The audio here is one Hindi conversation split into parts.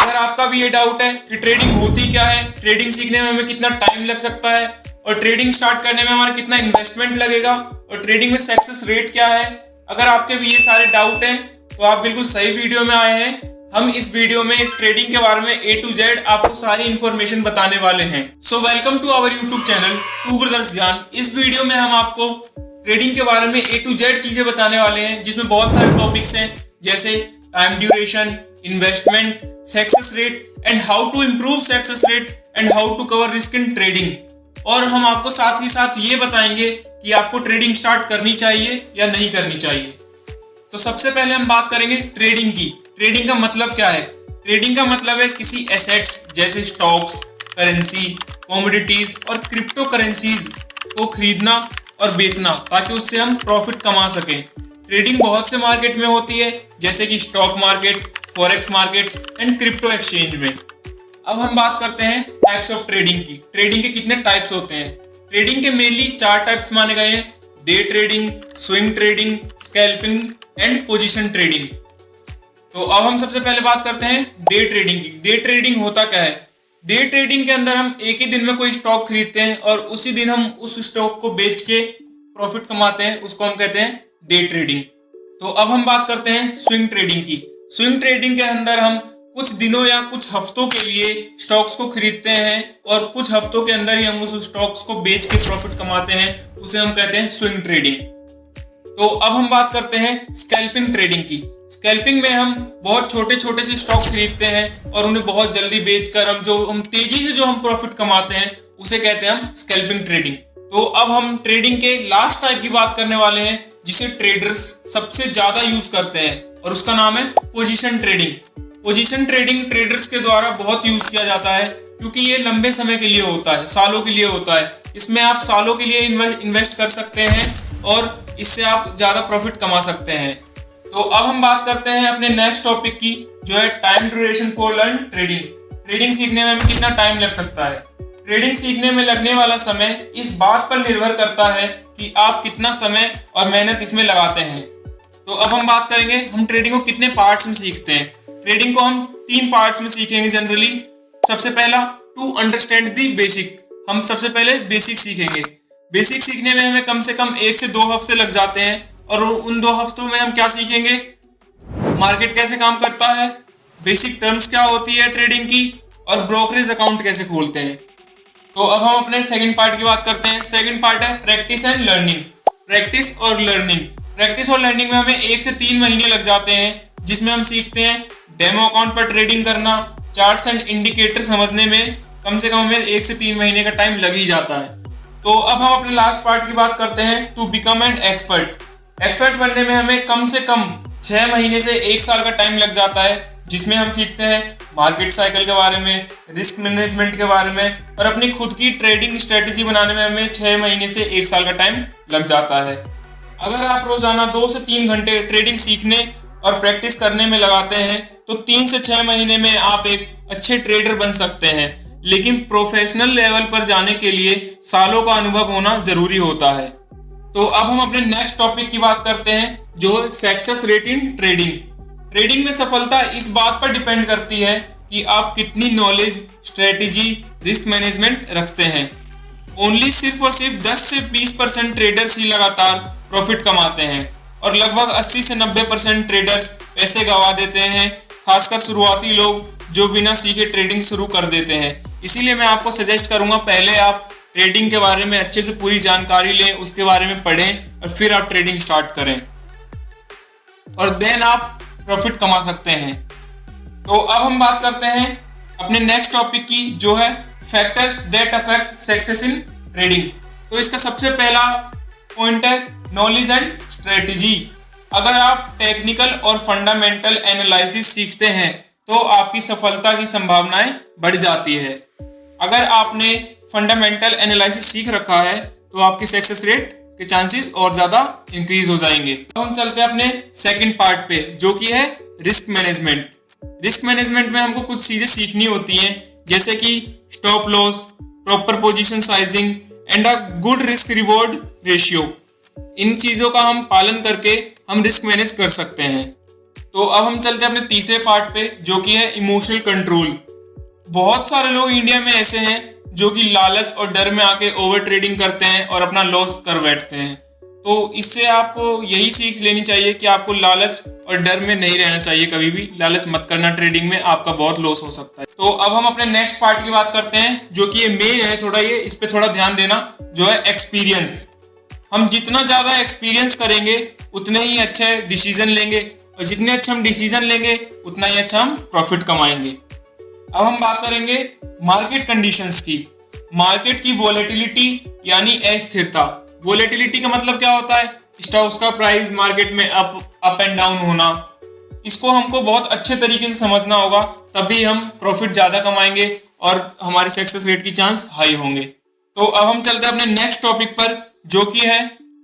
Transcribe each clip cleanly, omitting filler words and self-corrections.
अगर आपका भी ये डाउट है कि ट्रेडिंग होती क्या है, ट्रेडिंग सीखने में हमें कितना टाइम लग सकता है और ट्रेडिंग स्टार्ट करने में हमारा कितना इन्वेस्टमेंट लगेगा और ट्रेडिंग में सक्सेस रेट क्या है, अगर आपके भी ये सारे डाउट हैं तो आप बिल्कुल सही वीडियो में आए हैं। हम इस वीडियो में ट्रेडिंग के बारे में A to Z आपको सारी इंफॉर्मेशन बताने वाले हैं। So welcome to our YouTube channel two brothers Gyan. इस वीडियो में हम आपको ट्रेडिंग के बारे में A to Z चीजें बताने वाले हैं, जिसमें बहुत सारे टॉपिक्स हैं जैसे time duration, investment, success rate and how to improve success rate and how to cover risk in trading. और हम आपको साथ ही साथ ये बताएंगे कि आपको ट्रेडिंग स्टार्ट करनी चाहिए या नहीं करनी चाहिए। तो सबसे पहले हम बात करेंगे ट्रेडिंग की। ट्रेडिंग का मतलब क्या है? ट्रेडिंग का मतलब है किसी एसेट्स जैसे स्टॉक्स, करेंसी, कमोडिटीज और क्रिप्टो करेंसीज को खरीदना और बेचना ताकि उससे हम प्रॉफिट कमा सकें। ट्रेडिंग बहुत से मार्केट में होती है जैसे कि stock market, forex markets and crypto exchange में। अब हम बात करते हैं टाइप्स ऑफ ट्रेडिंग की। ट्रेडिंग के कितने टाइप्स होते हैं? ट्रेडिंग के मेनली 4 टाइप्स माने गए हैं: day trading, swing trading, scalping and position trading. तो अब हम सबसे पहले बात करते हैं डे ट्रेडिंग की। डे ट्रेडिंग होता क्या है? डे ट्रेडिंग के अंदर हम एक ही दिन में कोई स्टॉक खरीदते हैं और उसी दिन हम उस स्टॉक को बेच के प्रॉफिट कमाते हैं, उसको हम कहते हैं डे ट्रेडिंग। तो अब हम बात करते हैं स्विंग ट्रेडिंग की। स्विंग ट्रेडिंग के अंदर हम कुछ दिनों या कुछ हफ्तों के लिए स्टॉक्स को खरीदते हैं और कुछ हफ्तों के अंदर ही हम उस स्टॉक्स को बेच के प्रॉफिट कमाते हैं, उसे हम कहते हैं स्विंग ट्रेडिंग। तो अब हम बात करते हैं स्कैल्पिंग ट्रेडिंग की। स्कैल्पिंग में हम बहुत छोटे छोटे से स्टॉक खरीदते हैं और उन्हें बहुत जल्दी बेचकर हम तेजी से जो हम प्रॉफिट कमाते हैं उसे कहते हैं हम स्कैल्पिंग ट्रेडिंग। तो अब हम ट्रेडिंग के लास्ट टाइप की बात करने वाले हैं जिसे ट्रेडर्स सबसे ज्यादा यूज करते हैं और उसका नाम है position trading. Position trading traders के द्वारा बहुत यूज किया जाता है क्योंकि ये लंबे समय के लिए होता है, सालों के लिए होता है। इसमें आप सालों के लिए इन्वेस्ट कर सकते हैं और इससे आप ज्यादा प्रॉफिट कमा सकते हैं। तो अब हम बात करते हैं अपने नेक्स्ट टॉपिक की, जो है time duration for learn trading. Trading सीखने में हमें कितना टाइम लग सकता है? ट्रेडिंग सीखने में लगने वाला समय इस बात पर निर्भर करता है कि आप कितना समय और मेहनत इसमें लगाते हैं। तो अब हम बात करेंगे हम ट्रेडिंग को कितने पार्ट्स में सीखते हैं। ट्रेडिंग को हम 3 पार्ट्स में सीखेंगे जनरली। सबसे पहला, टू अंडरस्टैंड दी बेसिक। हम सबसे पहले बेसिक सीखेंगे। बेसिक सीखने में हमें कम से कम 1 से 2 हफ्ते लग जाते हैं और उन 2 हफ्तों में हम क्या सीखेंगे? मार्केट कैसे काम करता है, बेसिक टर्म्स क्या होती है ट्रेडिंग की, और ब्रोकरेज अकाउंट कैसे खोलते हैं। तो अब हम अपने सेकंड पार्ट की बात करते हैं। सेकंड पार्ट है प्रैक्टिस एंड लर्निंग। प्रैक्टिस और लर्निंग। प्रैक्टिस और लर्निंग में हमें 1 से 3 महीने लग जाते हैं, जिसमें हम सीखते हैं डेमो अकाउंट पर ट्रेडिंग करना। चार्ट्स एंड इंडिकेटर समझने में कम से कम हमें 1 से 3 महीने का टाइम लग ही जाता है। तो अब हम अपने लास्ट पार्ट की बात करते हैं to become an expert. Expert बनने में हमें कम से कम 6 महीने से 1 साल का टाइम लग जाता है, जिसमें हम सीखते हैं मार्केट साइकिल के बारे में, रिस्क मैनेजमेंट के बारे में और अपनी खुद की ट्रेडिंग स्ट्रेटेजी बनाने में हमें 6 महीने से 1 साल का टाइम लग जाता है। अगर आप रोजाना 2 से 3 घंटे ट्रेडिंग सीखने और प्रैक्टिस करने में लगाते हैं तो 3 से 6 महीने में आप एक अच्छे ट्रेडर बन सकते हैं। लेकिन प्रोफेशनल लेवल पर जाने के लिए सालों का अनुभव होना जरूरी होता है। तो अब हम अपने नेक्स्ट टॉपिक की बात करते हैं, जो है success rate in trading. Trading में सफलता इस बात पर डिपेंड करती है कि आप कितनी नॉलेज, स्ट्रेटेजी, रिस्क मैनेजमेंट रखते हैं। ओनली सिर्फ और सिर्फ 10 से 20% ट्रेडर्स ही लगातार प्रॉफिट कमाते हैं और लगभग 80 से 90% ट्रेडर्स पैसे गंवा देते हैं, खासकर शुरुआती लोग जो बिना सीखे ट्रेडिंग शुरू कर देते हैं। इसीलिए मैं आपको सजेस्ट करूंगा पहले आप ट्रेडिंग के बारे में अच्छे से पूरी जानकारी लें, उसके बारे में पढ़ें और फिर आप ट्रेडिंग स्टार्ट करें और देन आप प्रॉफिट कमा सकते हैं। तो अब हम बात करते हैं अपने नेक्स्ट टॉपिक की, जो है factors that affect success in trading. तो इसका सबसे पहला पॉइंट है नॉलेज एंड स्ट्रेटेजी। अगर आप टेक्निकल और फंडामेंटल एनालिसिस सीखते हैं तो आपकी सफलता की संभावनाएं बढ़ जाती है। अगर आपने फंडामेंटल एनालिसिस सीख रखा है तो आपकी सक्सेस रेट के चांसेस और ज्यादा इंक्रीज हो जाएंगे। अब हम चलते हैं अपने सेकंड पार्ट पे, जो कि है रिस्क मैनेजमेंट। रिस्क मैनेजमेंट में हमको कुछ चीजें सीखनी होती हैं, जैसे कि stop loss, proper position sizing and a good risk reward ratio. इन चीजों का हम पालन करके हम रिस्क मैनेज कर सकते हैं। तो अब हम चलते हैं अपने तीसरे पार्ट पे, जो कि है इमोशनल कंट्रोल। बहुत सारे लोग इंडिया में ऐसे हैं जो कि लालच और डर में आके ओवर ट्रेडिंग करते हैं और अपना लॉस कर बैठते हैं। तो इससे आपको यही सीख लेनी चाहिए कि आपको लालच और डर में नहीं रहना चाहिए, कभी भी लालच मत करना, ट्रेडिंग में आपका बहुत लॉस हो सकता है। तो अब हम अपने नेक्स्ट पार्ट की बात करते हैं, जो कि ये मेन है, थोड़ा ये इस पे थोड़ा ध्यान देना, जो है एक्सपीरियंस। हम जितना ज्यादा एक्सपीरियंस करेंगे उतने ही अच्छे डिसीजन लेंगे, और जितने अच्छे हम डिसीजन लेंगे उतना ही अच्छा हम प्रॉफिट कमाएंगे। अब हम बात करेंगे मार्केट कंडीशंस की। मार्केट की वोलेटिलिटी यानी अस्थिरता। वोलेटिलिटी का मतलब क्या होता है? स्टॉक्स का प्राइस मार्केट में अप एंड डाउन होना। इसको हमको बहुत अच्छे तरीके से समझना होगा, तभी हम प्रॉफिट ज्यादा कमाएंगे और हमारी सक्सेस रेट की चांस हाई होंगे। तो अब हम चलते हैं अपने नेक्स्ट टॉपिक पर, जो कि है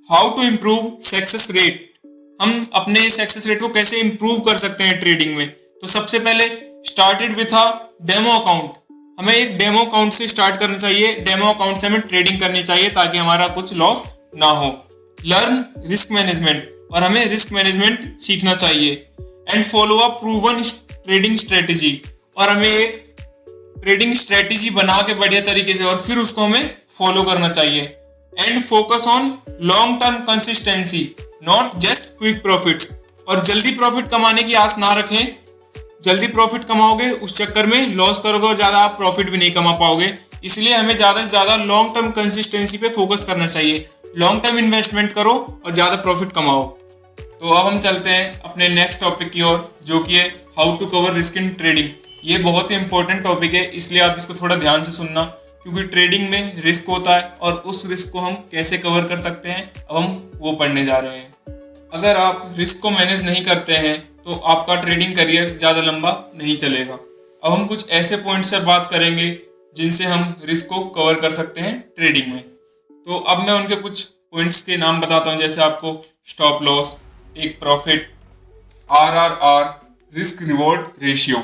how to improve success rate. हम अपने सक्सेस रेट को कैसे इंप्रूव कर सकते हैं ट्रेडिंग में। तो सबसे पहले started with a demo account. हमें एक डेमो अकाउंट से स्टार्ट करना चाहिए। डेमो अकाउंट से हमें ट्रेडिंग करनी चाहिए ताकि हमारा कुछ लॉस ना हो। लर्न रिस्क मैनेजमेंट, और हमें रिस्क मैनेजमेंट सीखना चाहिए। And follow a proven trading strategy, और हमें एक ट्रेडिंग स्ट्रेटेजी बना के बढ़िया तरीके से और फिर उसको हमें फॉलो करना चाहिए। And focus on long term consistency, not just quick profits. और जल्दी प्रॉफिट कमाने की आस ना रखें। जल्दी प्रॉफिट कमाओगे उस चक्कर में लॉस करोगे और ज्यादा आप प्रॉफिट भी नहीं कमा पाओगे। इसलिए हमें ज्यादा से ज्यादा लॉन्ग टर्म कंसिस्टेंसी पे फोकस करना चाहिए। लॉन्ग टर्म इन्वेस्टमेंट करो और ज्यादा प्रॉफिट कमाओ। तो अब हम चलते हैं अपने नेक्स्ट टॉपिक की ओर, जो कि है how to cover risk in trading. ये बहुत ही इंपॉर्टेंट टॉपिक है, इसलिए आप इसको थोड़ा ध्यान से सुनना, क्योंकि ट्रेडिंग में रिस्क होता है और उस रिस्क को हम कैसे कवर कर सकते हैं अब हम वो पढ़ने जा रहे हैं। अगर आप रिस्क को मैनेज नहीं करते हैं तो आपका ट्रेडिंग करियर ज़्यादा लंबा नहीं चलेगा। अब हम कुछ ऐसे पॉइंट्स पर बात करेंगे जिनसे हम रिस्क को कवर कर सकते हैं ट्रेडिंग में। तो अब मैं उनके कुछ पॉइंट्स के नाम बताता हूं, जैसे आपको stop loss, take profit, RRR, risk reward ratio,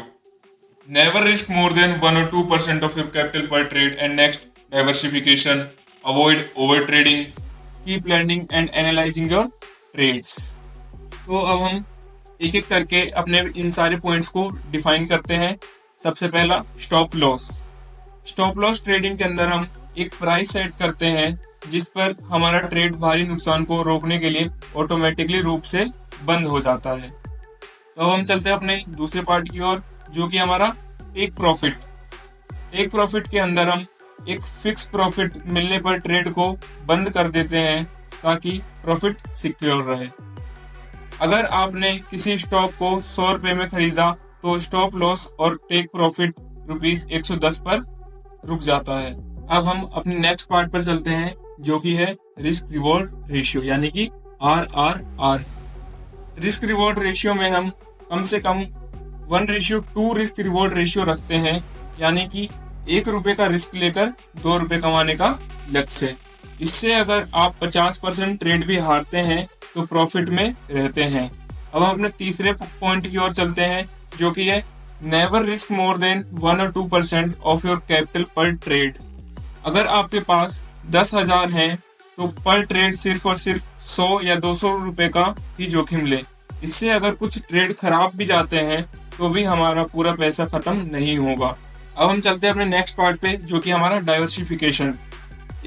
never risk more than 1 or 2% of your capital पर trade, and next diversification, avoid over trading, keep learning and analysing your trades. तो अब हम एक एक करके अपने इन सारे पॉइंट्स को डिफाइन करते हैं। सबसे पहला stop loss. Stop loss trading के अंदर हम एक प्राइस सेट करते हैं जिस पर हमारा ट्रेड भारी नुकसान को रोकने के लिए ऑटोमेटिकली रूप से बंद हो जाता है। तो अब हम चलते हैं अपने दूसरे पार्ट की ओर, जो कि हमारा टेक प्रॉफिट। टेक प्रॉफिट के अंदर हम एक फिक्स प्रॉफिट मिलने पर ट्रेड को बंद कर देते हैं ताकि प्रॉफिट सिक्योर रहे। अगर आपने किसी स्टॉक को 100 रुपए में खरीदा तो स्टॉप लॉस और टेक प्रॉफिट ₹110 पर रुक जाता है। अब हम अपने नेक्स्ट पार्ट पर चलते हैं, जो कि है रिस्क रिवॉर्ड रेशियो यानी कि RRR। रिस्क रिवॉर्ड रेशियो में हम कम से कम 1:2 रिस्क रिवॉर्ड रेशियो रखते हैं, यानी कि ₹1 का रिस्क लेकर ₹2 कमाने का लक्ष्य। इससे अगर आप 50% ट्रेड भी हारते हैं तो प्रॉफिट में रहते हैं। अब हम अपने तीसरे पॉइंट की ओर चलते हैं, जो कि है never risk more than 1 or 2% of your capital पर ट्रेड। अगर आपके पास 10,000 हैं तो पर ट्रेड सिर्फ और सिर्फ 100 या 200 रुपए का ही जोखिम ले। इससे अगर कुछ ट्रेड खराब भी जाते हैं तो भी हमारा पूरा पैसा खत्म नहीं होगा। अब हम चलते हैं अपने नेक्स्ट पार्ट पे, जो कि हमारा डाइवर्सिफिकेशन।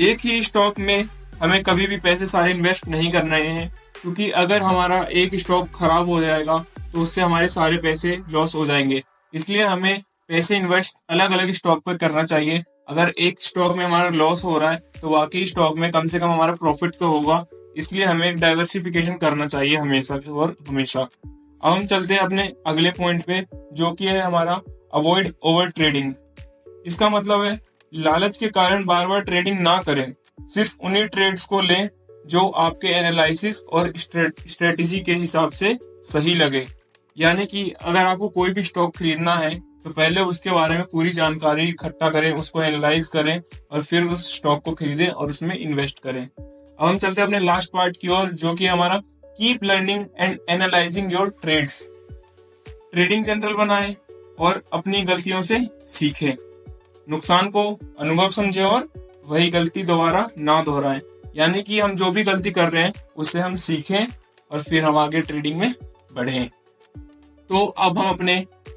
एक ही स्टॉक में हमें कभी भी पैसे सारे इन्वेस्ट नहीं करने हैं, क्योंकि अगर हमारा एक स्टॉक खराब हो जाएगा तो उससे हमारे सारे पैसे लॉस हो जाएंगे। इसलिए हमें पैसे इन्वेस्ट अलग अलग स्टॉक पर करना चाहिए। अगर एक स्टॉक में हमारा लॉस हो रहा है तो बाकी स्टॉक में कम से कम हमारा प्रॉफिट तो होगा। इसलिए हमें डाइवर्सिफिकेशन करना चाहिए हमेशा और हमेशा। अब हम चलते हैं अपने अगले पॉइंट पे, जो कि है हमारा अवॉइड ओवर ट्रेडिंग। इसका मतलब है लालच के कारण बार बार ट्रेडिंग ना करें, सिर्फ उन्हीं ट्रेड्स को लें जो आपके एनालिसिस और स्ट्रेटेजी के हिसाब से सही लगे। यानी कि अगर आपको कोई भी स्टॉक खरीदना है तो पहले उसके बारे में पूरी जानकारी इकट्ठा करें, उसको एनालाइज करें और फिर उस स्टॉक को खरीदें और उसमें इन्वेस्ट करें। अब हम चलते हैं अपने लास्ट पार्ट की ओर, जो कि हमारा keep learning and analysing your trades. Trading journal बनाएं और अपनी गलतियों से सीखें। नुकसान को अनुभव समझें और वही गलती दोबारा ना दोहराएं। यानी कि हम जो भी गलती कर रहे हैं उससे हम सीखें और फिर हम आगे ट्रेडिंग में बढ़ें। तो अब हम अपने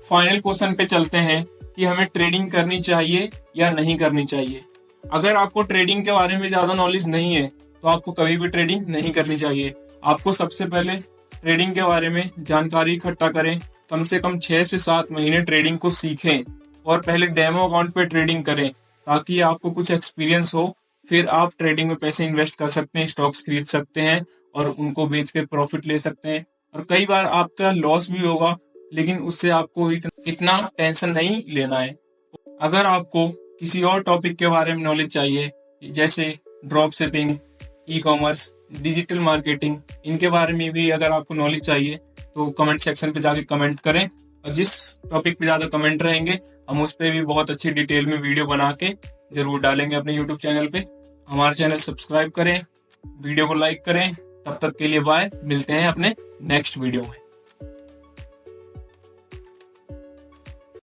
फाइनल क्वेश्चन पे चलते हैं कि हमें ट्रेडिंग करनी चाहिए या नहीं करनी चाहिए। अगर आपको ट्रेडिंग के बारे में ज्यादा नॉलेज नहीं है तो आपको कभी भी ट्रेडिंग नहीं करनी चाहिए। आपको सबसे पहले ट्रेडिंग के बारे में जानकारी इकट्ठा करें, कम से कम 6 से 7 महीने ट्रेडिंग को सीखें और पहले डेमो अकाउंट पे ट्रेडिंग करें ताकि आपको कुछ एक्सपीरियंस हो। फिर आप ट्रेडिंग में पैसे इन्वेस्ट कर सकते हैं, स्टॉक्स खरीद सकते हैं और उनको बेच के प्रॉफिट ले सकते हैं। और कई बार आपका लॉस भी होगा, लेकिन उससे आपको इतना टेंशन नहीं लेना है। अगर आपको किसी और टॉपिक के बारे में नॉलेज चाहिए, जैसे drop shipping, e commerce, digital marketing, इनके बारे में भी अगर आपको नॉलेज चाहिए तो कमेंट सेक्शन पे जाके कमेंट करें। और जिस टॉपिक पे ज्यादा कमेंट रहेंगे हम उस पे भी बहुत अच्छी डिटेल में वीडियो बना के जरूर डालेंगे अपने यूट्यूब चैनल पे। हमारा चैनल सब्सक्राइब करें, वीडियो को लाइक करें। तब तक के लिए बाय, मिलते हैं अपने नेक्स्ट वीडियो में।